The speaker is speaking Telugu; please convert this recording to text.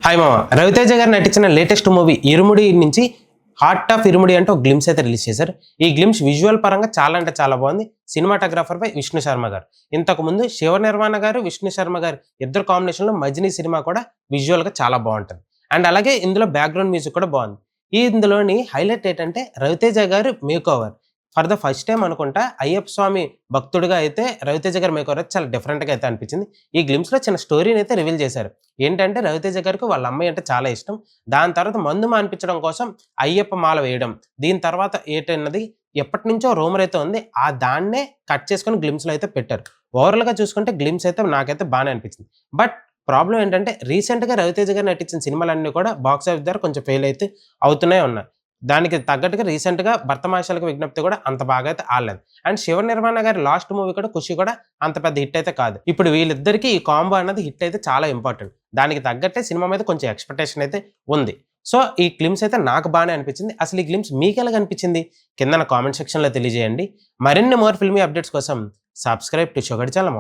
హాయ్ మామ. రవితేజ గారు నటించిన లేటెస్ట్ మూవీ ఇరుముడి నుంచి హార్ట్ ఆఫ్ ఇరుముడి అంటే ఒక గ్లిమ్స్ అయితే రిలీజ్ చేశారు. ఈ గ్లిమ్స్ విజువల్ పరంగా చాలా అంటే చాలా బాగుంది. సినిమాటోగ్రాఫర్ పై విష్ణు శర్మ గారు. ఇంతకు ముందు శివ నిర్మాణ గారు, విష్ణు శర్మ గారు ఇద్దరు కాంబినేషన్ లో మజిలీ సినిమా కూడా విజువల్ గా చాలా బాగుంటుంది. అండ్ అలాగే ఇందులో బ్యాక్గ్రౌండ్ మ్యూజిక్ కూడా బాగుంది. ఇందులోని హైలైట్ ఏంటంటే రవితేజ గారు make over for the first time అనుకుంటా అయ్యప్ప స్వామి భక్తుడిగా అయితే రవితేజ గారు మేక్ ఓవర్ చాలా డిఫరెంట్ గా అయితే అనిపించింది. ఈ గ్లిమ్స్ లో చిన్న స్టోరీని అయితే రివీల్ చేశారు. ఏంటంటే రవితేజ గారికి వాళ్ళ అమ్మాయి అంటే చాలా ఇష్టం. దాని తర్వాత మందు మానిపించడం కోసం అయ్యప్ప మాల వేయడం, దీని తర్వాత ఏంటన్నది ఎప్పటి నుంచో రూమర్ అయితే ఉంది. దాన్నే కట్ చేసుకొని గ్లిమ్స్ లో అయితే పెట్టారు. ఓవరాల్ గా చూసుకుంటే గ్లిమ్స్ అయితే నాకైతే బాగానే అనిపించింది. బట్ ప్రాబ్లం ఏంటంటే రీసెంట్ గా రవితేజ గారు నటించిన సినిమాలన్నీ కూడా బాక్స్ ఆఫీస్ ద్వారా కొంచెం ఫెయిల్ అయితే అవుతూనే ఉన్నాయి. దానికి తగ్గట్టుగా రీసెంట్ గా భర్తమాషాలకు విజ్ఞప్తి కూడా అంత బాగా అయితే ఆడలేదు. అండ్ శివ నిర్మాణ గారి లాస్ట్ మూవీ కూడా ఖుషి కూడా అంత పెద్ద హిట్ అయితే కాదు. ఇప్పుడు వీళ్ళిద్దరికి ఈ కాంబో అన్నది హిట్ అయితే చాలా ఇంపార్టెంట్. దానికి తగ్గట్టే సినిమా మీద కొంచెం ఎక్స్పెక్టేషన్ అయితే ఉంది. సో ఈ గ్లిమ్స్ అయితే నాకు బాగానే అనిపించింది. అసలు ఈ గ్లిమ్స్ మీకు ఎలా అనిపించింది కింద కామెంట్ సెక్షన్ లో తెలియజేయండి. మరిన్ని మోర్ ఫిల్మీ అప్డేట్స్ కోసం సబ్స్క్రైబ్ టు షుగర్ ఛానల్.